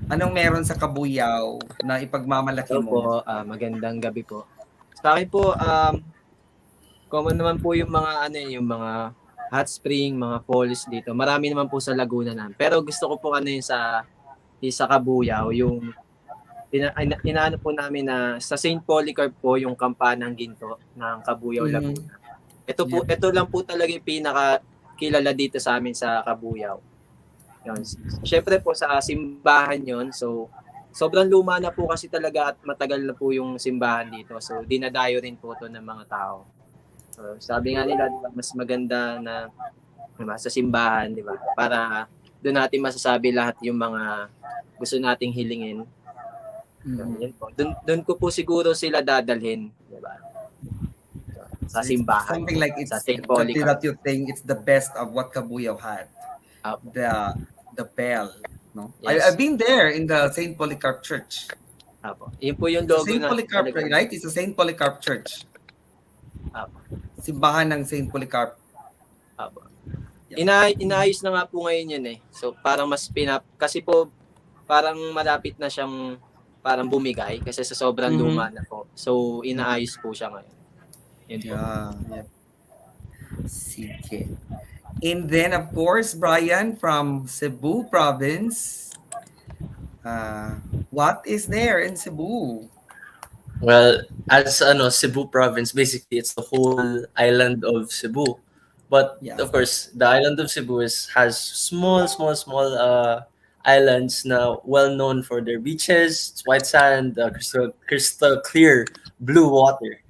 Speaker 2: anong meron sa Kabuyao na ipagmamalaki
Speaker 4: Hello
Speaker 2: mo?
Speaker 4: po, magandang gabi po. Sa akin po, common naman po yung mga ano yung mga hot spring, mga falls dito. Marami naman po sa Laguna namin. Pero gusto ko po ano yung sa Cabuyao, yung inaano po namin na sa St. Polycarp po yung Kampanang Ginto ng Cabuyao,
Speaker 2: Mhm.
Speaker 4: Laguna.
Speaker 2: Yep.
Speaker 4: Ito lang po talaga yung pinaka kilala dito sa amin sa Cabuyao. Yun. Syempre po sa simbahan yon. So sobrang luma na po kasi talaga at matagal na po yung simbahan dito. So dinadayo rin po to ng mga tao. So, sabi nga nila, diba, mas maganda na diba, sa simbahan, di ba? Para doon natin masasabi lahat yung mga gusto nating hilingin.
Speaker 2: Mhm.
Speaker 4: Yan po. Doon ko po siguro sila dadalhin, di ba? Sa
Speaker 2: So it's
Speaker 4: simbahan.
Speaker 2: something like
Speaker 4: Sa
Speaker 2: it's
Speaker 4: St.
Speaker 2: that,
Speaker 4: Polycarp.
Speaker 2: that you think it's the best of what Kabuyao had.
Speaker 4: Apo.
Speaker 2: The bell. No,
Speaker 4: Yes.
Speaker 2: I've been there in the Saint Polycarp Church.
Speaker 4: Apo. Yun po yung
Speaker 2: So
Speaker 4: logo
Speaker 2: Saint
Speaker 4: na
Speaker 2: Polycarp,
Speaker 4: talaga.
Speaker 2: right? It's a Saint Polycarp Church.
Speaker 4: Apo.
Speaker 2: Simbahan ng Saint Polycarp.
Speaker 4: Apo.
Speaker 2: Yeah.
Speaker 4: Inaayos na nga po ngayon yun eh. So parang mas kasi po parang malapit na siyang parang bumigay kasi sa sobrang luma na po. So inaayos po siya ngayon. Yun po.
Speaker 2: Yeah. Sige. And then of course, Bryan from Cebu province. What is there in Cebu?
Speaker 3: Well, as Cebu province, basically it's the whole island of Cebu. But
Speaker 2: Yeah.
Speaker 3: of course, the island of Cebu has small islands now well known for their beaches, it's white sand, crystal clear blue water.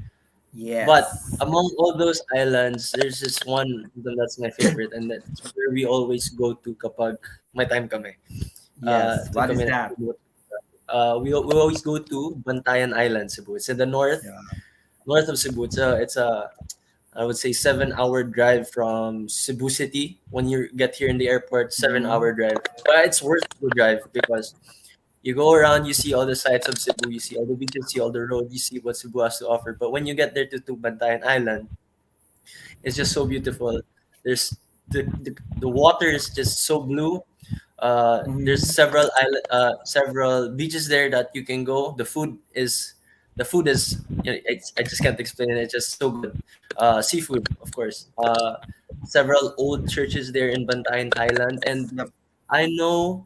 Speaker 2: Yes.
Speaker 3: But among all those islands, there's just one that's my favorite, and that's where we always go to kapag may time kami.
Speaker 2: Yes.
Speaker 3: To
Speaker 2: What is
Speaker 3: kami
Speaker 2: that?
Speaker 3: we always go to Bantayan Island, Cebu. It's in the north of Cebu. It's a I would say 7-hour drive from Cebu City. When you get here in the airport, 7-hour drive. But it's worth the drive because you go around, you see all the sights of Cebu, you see all the beaches, you see all the road, you see what Cebu has to offer. But when you get there to Bantayan Island, it's just so beautiful. There's the water is just so blue. There's several beaches there that you can go. The food is I just can't explain it. It's just so good. Seafood, of course. Several old churches there in Bantayan Island, and
Speaker 2: Yep.
Speaker 3: I know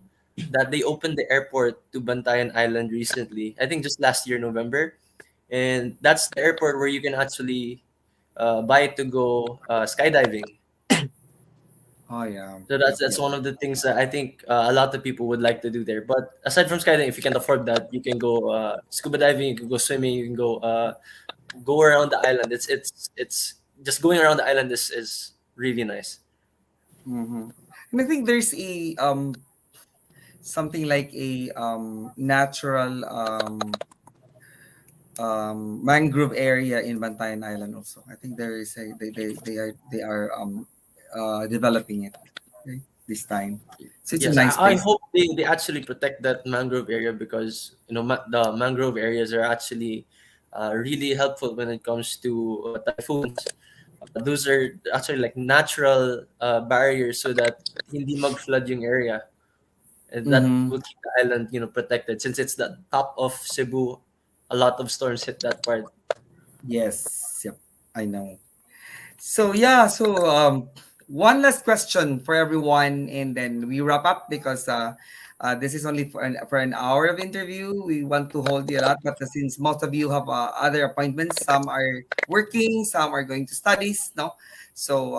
Speaker 3: that they opened the airport to Bantayan Island recently. I think just last year, November, and that's the airport where you can actually buy to go skydiving.
Speaker 2: Oh yeah.
Speaker 3: So that's one of the things that I think a lot of people would like to do there. But aside from skydiving, if you can't afford that, you can go scuba diving, you can go swimming, you can go around the island. It's just going around the island is really nice.
Speaker 2: And I think there's a something like a natural mangrove area in Bantayan Island also. I think there is a they are developing it this time. So it's
Speaker 3: Yes,
Speaker 2: a nice
Speaker 3: I
Speaker 2: place.
Speaker 3: hope they actually protect that mangrove area because the mangrove areas are actually really helpful when it comes to typhoons. Those are actually like natural barriers so that hindi mag-flood yung area. And that will keep the island, protected. Since it's the top of Cebu, a lot of storms hit that part.
Speaker 2: Yes, yep, I know. So one last question for everyone, and then we wrap up because this is only for an hour of interview. We want to hold you a lot, but since most of you have other appointments, some are working, some are going to studies. No, so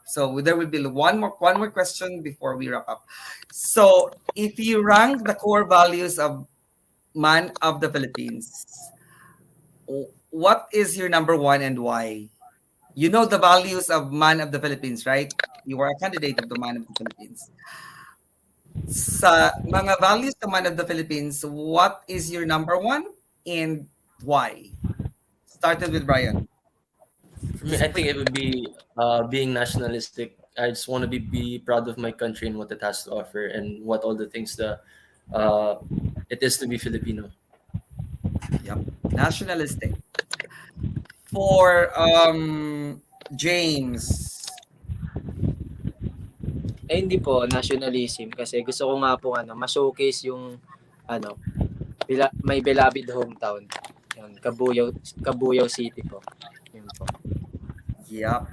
Speaker 2: so there will be one more question before we wrap up. So if you rank the core values of Man of the Philippines, what is your number one and why? You know the values of Man of the Philippines, right? You are a candidate of the Man of the Philippines. Sa mga values ng Man of the Philippines, what is your number one and why? Started with Bryan.
Speaker 3: For me, I think it would be being nationalistic. I just want to be proud of my country and what it has to offer and what all the things that it is to be Filipino.
Speaker 2: Yep. Nationalistic. For James.
Speaker 4: Hindi po, nationalism. Kasi gusto ko nga po ma-showcase yung ano, my beloved hometown. Yun, Cabuyao City po. Yun po.
Speaker 2: Yep.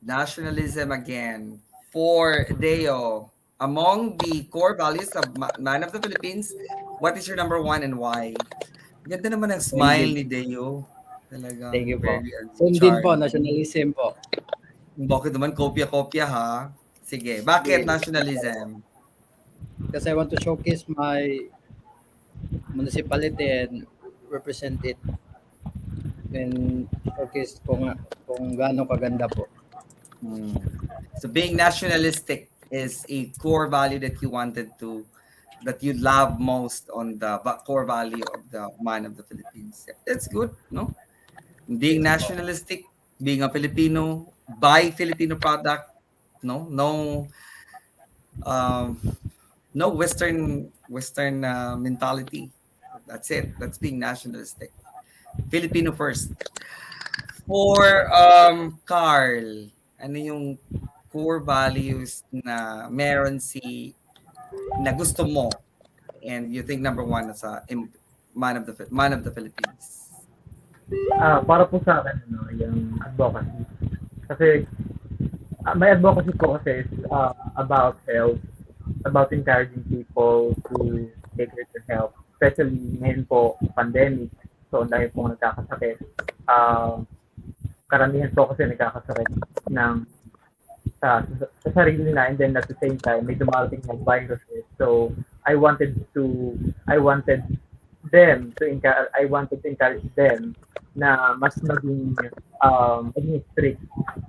Speaker 2: Nationalism again. For Deo. Among the core values of Man of the Philippines, what is your number one and why? Ganda naman ang smile ni Deo. Talaga.
Speaker 6: Thank you po.
Speaker 2: Very
Speaker 6: Sundin po,
Speaker 2: charming.
Speaker 6: nationalism po.
Speaker 2: Bakit naman kopya-kopya ha? Sige, bakit nationalism?
Speaker 6: Because I want to showcase my municipality and represent it and showcase kung gaano kaganda po.
Speaker 2: So being nationalistic is a core value that you love most on the core value of the Man of the Philippines. That's good, no? Being nationalistic, being a Filipino, buy Filipino product, no Western mentality. That's it. That's being nationalistic. Filipino first. For Carl, ano yung core values na meron na gusto mo and you think number one as a man of the Philippines?
Speaker 5: Para po sa akin, yung advocacy. Kasi my advocacy po kasi is about health, about encouraging people to take care of their health. Especially ngayon po, pandemic, so dahil po nagkakasakit. Karamihan po kasi nagkakasakit sa sarili nila, and then at the same time may dumarating ng viruses. So I wanted to encourage them na mas maging strict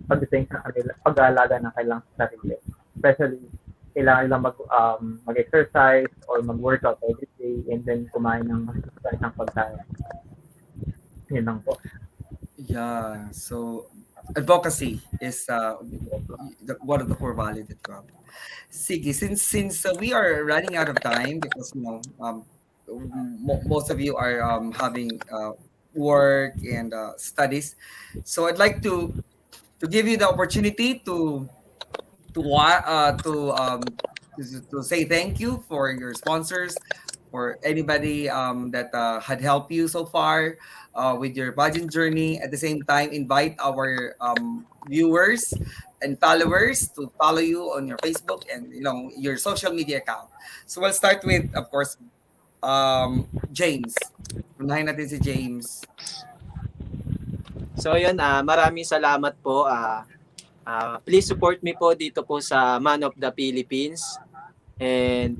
Speaker 5: pagdating sa kanila, pag-aalaga ng kailang sarili. Especially kailangan nilang mag-exercise or mag-workout every day, and then kumain ng ng pagkain. Yun lang po.
Speaker 2: Yeah, so advocacy is one of the core values that you have. Sige, since we are running out of time because most of you are having work and studies, so I'd like to give you the opportunity to say thank you for your sponsors, for anybody that had helped you so far with your pageant journey. At the same time, invite our viewers and followers to follow you on your Facebook and your social media account. So we'll start with, of course, James. Unahin natin si James.
Speaker 4: So yun, maraming salamat po. Please support me po dito po sa Man of the Philippines. And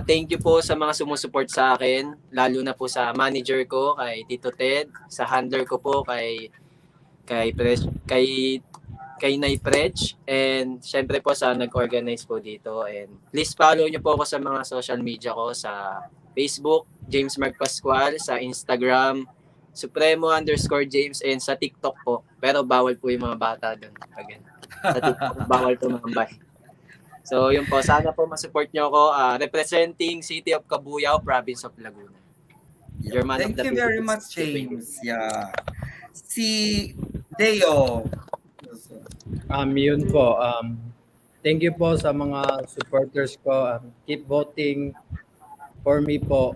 Speaker 4: thank you po sa mga sumusuport sa akin, lalo na po sa manager ko, kay Tito Ted, sa handler ko po, kay Nay Prech, and syempre po sa nag-organize po dito. And please follow nyo po ako sa mga social media ko, sa Facebook, James Mark Pascual, sa Instagram, Supremo_James, and sa TikTok po. Pero bawal po yung mga bata doon. Sa TikTok, bawal po mambay. So yun po, sana po masupport nyo ako, representing City of Cabuyao, Province of Laguna.
Speaker 2: Thank you very much, James. Yeah. Si Deo.
Speaker 6: Yun po. Thank you po sa mga supporters ko. Keep voting for me po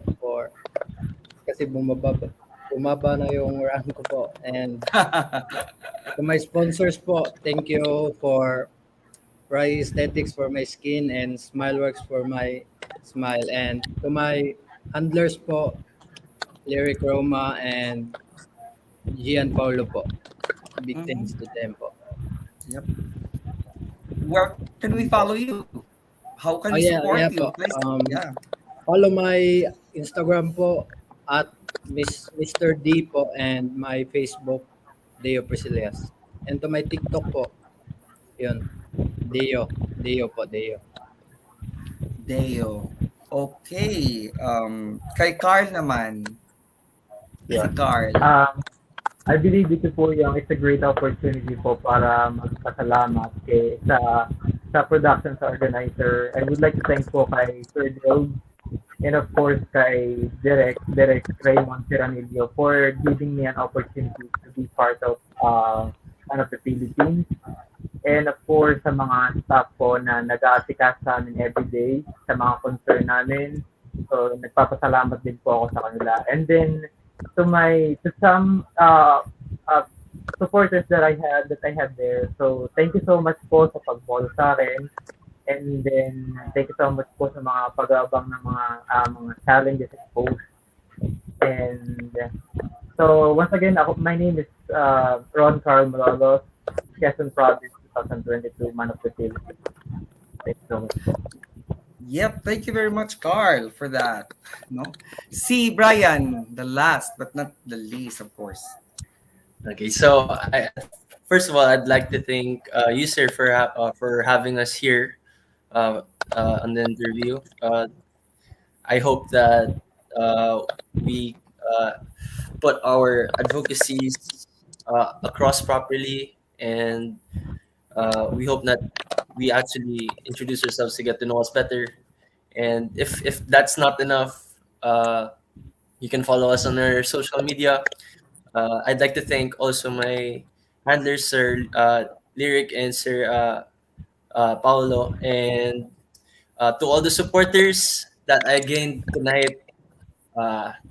Speaker 6: kasi bumaba na yung rank ko po. And to my sponsors po, thank you for Rai Aesthetics for my skin and Smileworks for my smile. And to my handlers po, Lyric Roma and Gian Paulo po. Big thanks to them po.
Speaker 2: Yep. Where can we follow you? How can we support you?
Speaker 6: Po.
Speaker 2: Please,
Speaker 6: Follow my Instagram po at Mr. D po, and my Facebook, Deo PRECILLAS. And to my TikTok po, yun. Deo po.
Speaker 2: Okay. Kay Carl naman.
Speaker 5: Yeah.
Speaker 2: Si Carl.
Speaker 5: I believe ito po it's a great opportunity po para magpasalamat sa production sa organizer. I would like to thank po kay Sir Diaz And of course, kay Direct Raymond Tiranillo for giving me an opportunity to be part of one of the Philippines. And of course, sa mga staff po na nag-aasikas sa amin everyday, sa mga concern namin. So, nagpapasalamat din po ako sa kanila. And then, to some supporters that I had there. So, thank you so much po sa pag-follow sa akin. And then, thank you so much po sa mga pag-aabang ng mga challenges exposed. And so, once again, my name is Ron Carl MALOLOS, Quezon Province 2022 Man of the Philippines. Thank you so much po.
Speaker 2: Yep, thank you very much, Carl, for that. No, see Brian, the last but not the least, of course.
Speaker 3: Okay, so first of all, I'd like to thank you, sir, for having us here on the interview. I hope that we put our advocacies across properly, and we hope that we actually introduce ourselves to get to know us better. And if that's not enough, you can follow us on our social media. I'd like to thank also my handlers, Sir Lyric and Sir Paolo, and to all the supporters that I gained tonight.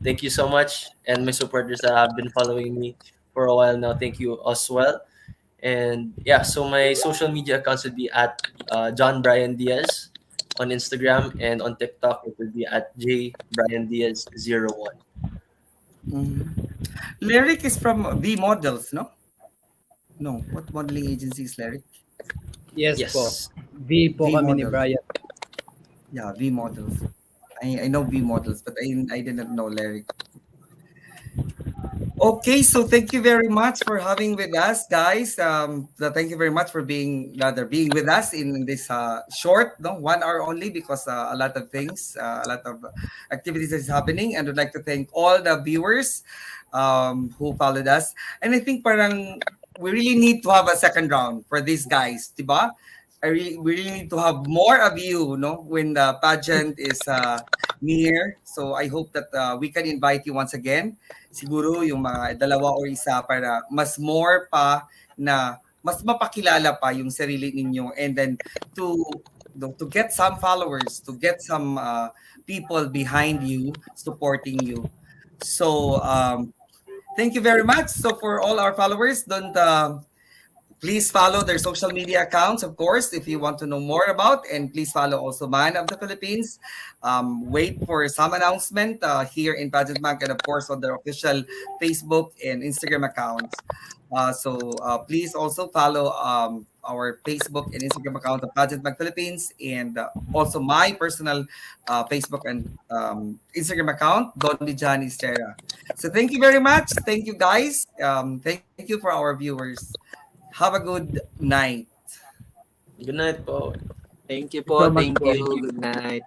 Speaker 3: Thank you so much, and my supporters that have been following me for a while now. Thank you as well. And yeah, so my social media accounts would be at John Bryan Diaz on Instagram, and on TikTok it would be at jbryandiaz01.
Speaker 2: Lyric is from V Models, no? No, what modeling agency is Lyric?
Speaker 6: Yes, po.
Speaker 3: Yes.
Speaker 6: V po
Speaker 2: V
Speaker 6: kami ni
Speaker 2: model.
Speaker 6: Brian.
Speaker 2: Yeah, V Models. I know V Models, but I didn't know Lyric. Okay, so thank you very much for having with us, guys. Thank you very much for being with us in this short, 1 hour only, because a lot of things, a lot of activities is happening, and I'd like to thank all the viewers who followed us. And I think parang we really need to have a second round for these guys, diba? We really need to have more of you, no, when the pageant is near. So I hope that we can invite you once again. Siguro yung mga dalawa o isa para mas more pa na mas mapakilala pa yung sarili ninyo, and then to get some followers, to get some people behind you supporting you. So thank you very much. So for all our followers, please follow their social media accounts, of course, if you want to know more about. And please follow also Man of the Philippines. Wait for some announcement here in Pageant Bank, and of course on their official Facebook and Instagram accounts. So please also follow our Facebook and Instagram account of Pageant Bank Philippines, and also my personal Facebook and Instagram account, Don Lijan Estera. So thank you very much. Thank you, guys. Thank you for our viewers. Have a good night.
Speaker 3: Good night po.
Speaker 4: Thank you
Speaker 5: So
Speaker 4: po.
Speaker 5: much
Speaker 4: Thank
Speaker 5: po.
Speaker 4: you. Good night.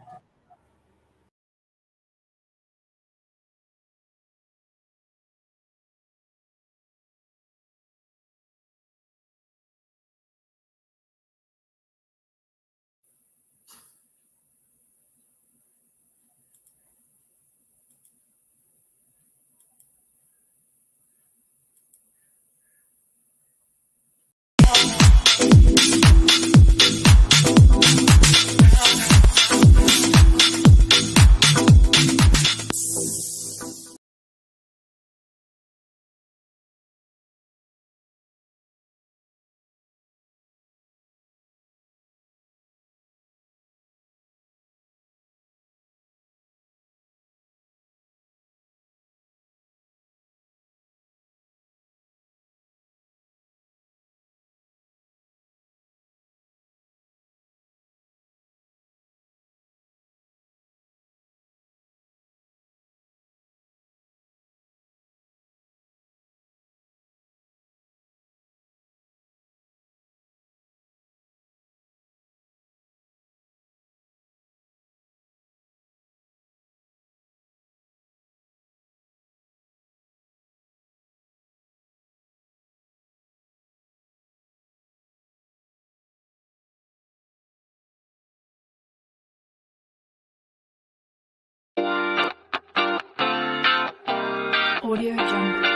Speaker 1: Audio Jungle.